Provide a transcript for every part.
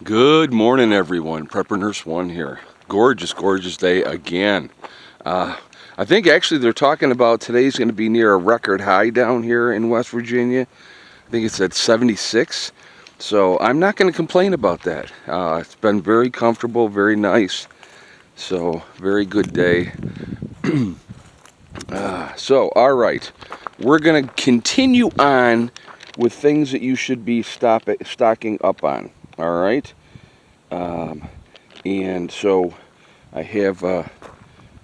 Good morning, everyone. Prepper Nurse One here. Gorgeous, gorgeous day again. I think actually they're talking about today's going to be near a record high down here in West Virginia. I think it's at 76. So I'm not going to complain about that. It's been very comfortable, very nice. So very good day. All right. We're going to continue on with things that you should be stocking up on. All right. And so I have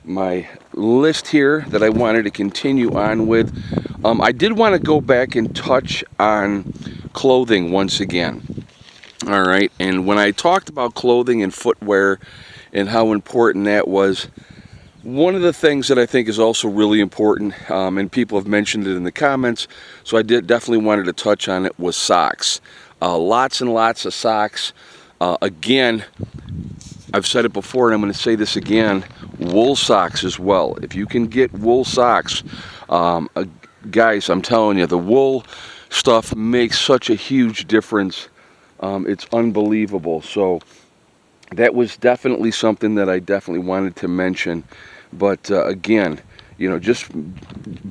my list here that I wanted to continue on with. I did want to go back and touch on clothing once again. All right. And when I talked about clothing and footwear and how important that was, one of the things that I think is also really important, and people have mentioned it in the comments, so I definitely wanted to touch on it, was socks. Lots and lots of socks. Again, I've said it before and I'm going to say this again, wool socks as well. If you can get wool socks, guys, I'm telling you, the wool stuff makes such a huge difference. It's unbelievable. So that was definitely something that I definitely wanted to mention. But again, just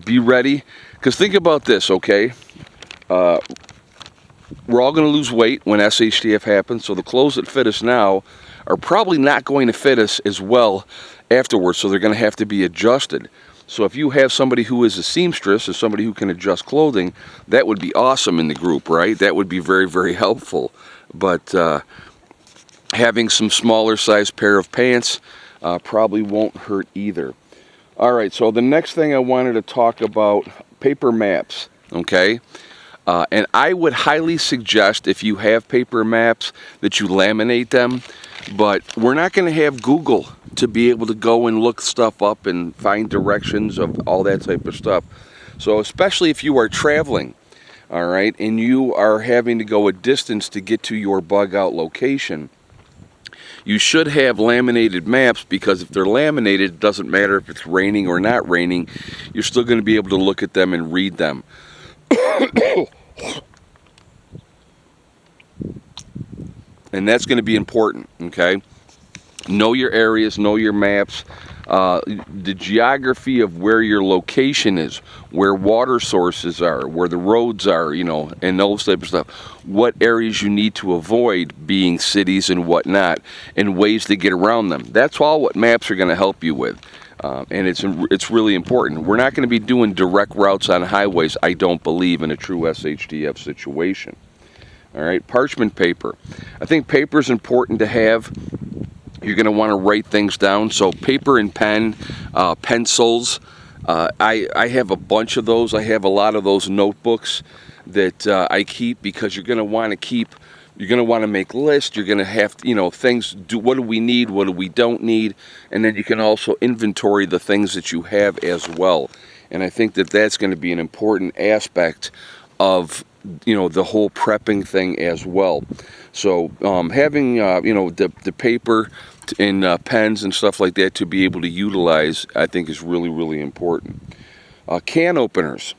be ready. Because think about this, okay? We're all going to lose weight when SHTF happens. So the clothes that fit us now are probably not going to fit us as well afterwards. So they're going to have to be adjusted. So if you have somebody who is a seamstress or somebody who can adjust clothing, that would be awesome in the group, right? That would be very, very helpful. But having some smaller size pair of pants probably won't hurt either. All right, so the next thing I wanted to talk about, paper maps, okay? And I would highly suggest, if you have paper maps, that you laminate them. But we're not going to have Google to be able to go and look stuff up and find directions of all that type of stuff. So especially if you are traveling, all right, and you are having to go a distance to get to your bug out location, you should have laminated maps, because if they're laminated, it doesn't matter if it's raining or not raining, you're still going to be able to look at them and read them. And that's going to be important, okay? Know your areas, know your maps, the geography of where your location is, where water sources are, where the roads are, and those type of stuff. What areas you need to avoid, being cities and whatnot, and ways to get around them. That's all what maps are going to help you with. And it's really important. We're not going to be doing direct routes on highways, I don't believe, in a true SHTF situation. All right, parchment paper. I think paper is important to have. You're going to want to write things down. So paper and pen, pencils. I have a bunch of those. I have a lot of those notebooks that I keep, because you're going to want to keep. You're going to want to make lists. You're going to have, things. What do we need? What do we don't need? And then you can also inventory the things that you have as well. And I think that that's going to be an important aspect of the whole prepping thing as well. So having the paper and pens and stuff like that to be able to utilize, I think, is really, really important. Can openers.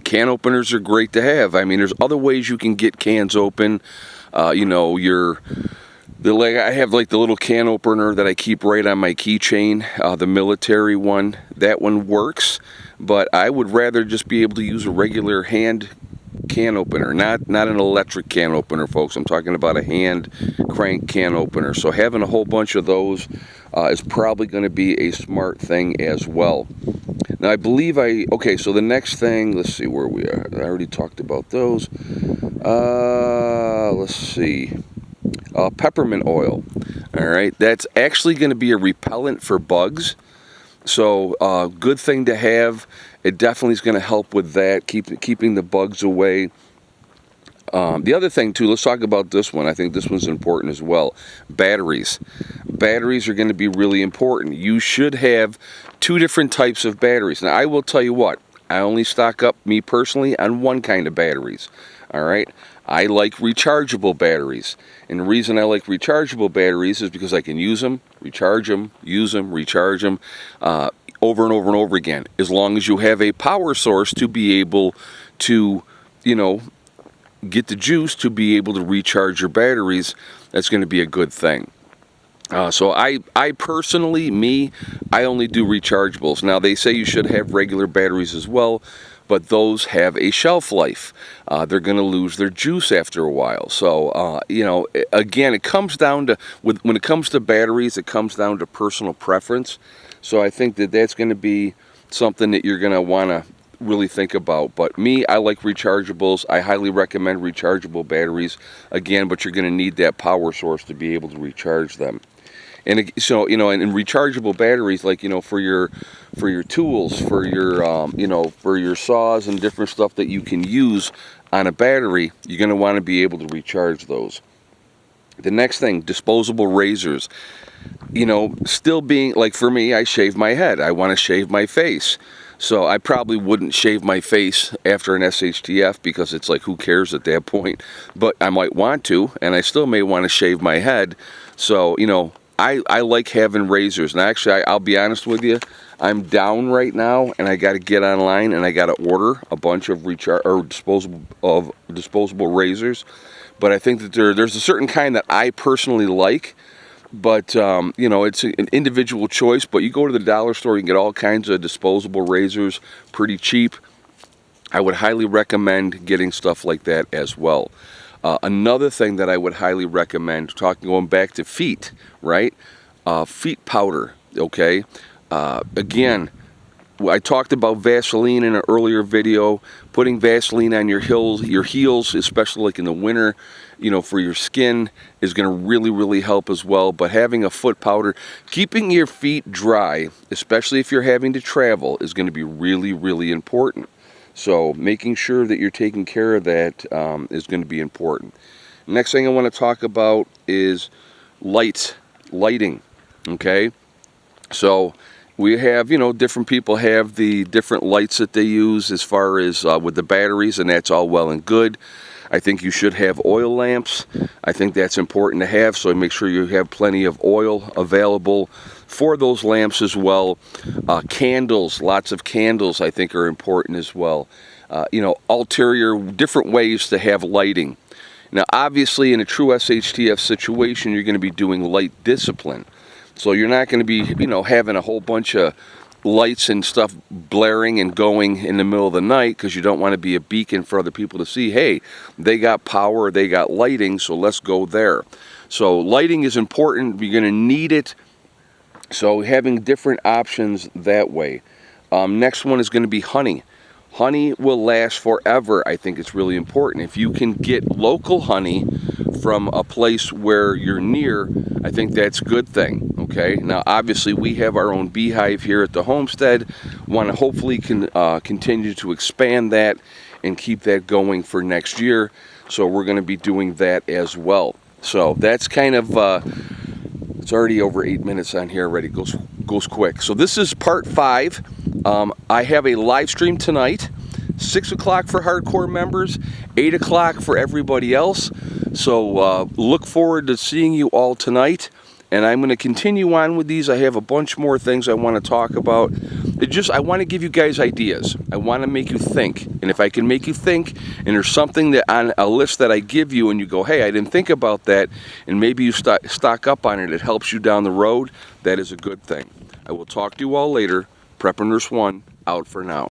Can openers are great to have. I mean, there's other ways you can get cans open. I have like the little can opener that I keep right on my keychain, the military one. That one works, but I would rather just be able to use a regular hand can opener, not an electric can opener, folks. I'm talking about a hand crank can opener. So having a whole bunch of those is probably going to be a smart thing as well. Now I believe so the next thing, let's see where we are. I already talked about those. Let's see. Peppermint oil. All right, that's actually going to be a repellent for bugs. So good thing to have. It definitely is going to help with that, keeping the bugs away. The other thing too, let's talk about this one. I think this one's important as well. Batteries. Batteries are going to be really important. You should have 2 different types of batteries. Now I will tell you what, I only stock up, me personally, on one kind of batteries. All right. I like rechargeable batteries. And the reason I like rechargeable batteries is because I can use them, recharge them, use them, recharge them, over and over and over again, as long as you have a power source to be able to, get the juice to be able to recharge your batteries, that's going to be a good thing. So I personally, I only do rechargeables. Now they say you should have regular batteries as well, but those have a shelf life. They're going to lose their juice after a while. So, you know, again, it comes down to, when it comes to batteries, it comes down to personal preference. So I think that that's going to be something that you're going to want to really think about. But me, I like rechargeables. I highly recommend rechargeable batteries, again, but you're going to need that power source to be able to recharge them. And so, you know, and rechargeable batteries, like, you know, for your tools, for your you know, for your saws and different stuff that you can use on a battery, you're going to want to be able to recharge those. The next thing, disposable razors. You know, still being, like for me, I shave my head. I want to shave my face. So I probably wouldn't shave my face after an SHTF, because it's like, who cares at that point? But I might want to, and I still may want to shave my head. So, you know, I like having razors. And actually, I'll be honest with you, I'm down right now, and I got to get online and I got to order a bunch of disposable razors. But I think that there's a certain kind that I personally like. But, you know, it's an individual choice. But you go to the dollar store, you can get all kinds of disposable razors pretty cheap. I would highly recommend getting stuff like that as well. Another thing that I would highly recommend, going back to feet, right? Feet powder, okay? Again, I talked about Vaseline in an earlier video. Putting Vaseline on your heels, especially like in the winter, you know, for your skin, is going to really, really help as well. But having a foot powder, keeping your feet dry, especially if you're having to travel, is going to be really, really important. So making sure that you're taking care of that is going to be important. Next thing I want to talk about is lighting, okay? So we have, you know, different people have the different lights that they use as far as with the batteries, and that's all well and good. I think you should have oil lamps. I think that's important to have, so make sure you have plenty of oil available for those lamps as well. Candles, lots of candles I think are important as well. You know, ulterior, different ways to have lighting. Now obviously in a true SHTF situation, you're going to be doing light discipline. So you're not going to be, you know, having a whole bunch of lights and stuff blaring and going in the middle of the night, because you don't want to be a beacon for other people to see, hey, they got power, they got lighting, so let's go there. So lighting is important. You're going to need it. So having different options that way. Next one is going to be honey. Honey will last forever. I think it's really important. If you can get local honey from a place where you're near, I think that's a good thing. Okay. Now, obviously, we have our own beehive here at the homestead. Want to hopefully continue to expand that and keep that going for next year. So we're going to be doing that as well. So that's kind of. It's already over 8 minutes on here already. Goes quick. So this is part 5. I have a live stream tonight, 6 o'clock for hardcore members, 8 o'clock for everybody else. So look forward to seeing you all tonight. And I'm going to continue on with these. I have a bunch more things I want to talk about. I want to give you guys ideas. I want to make you think. And if I can make you think, and there's something that on a list that I give you and you go, hey, I didn't think about that, and maybe you stock up on it, it helps you down the road, that is a good thing. I will talk to you all later. Prepper Nurse 1, out for now.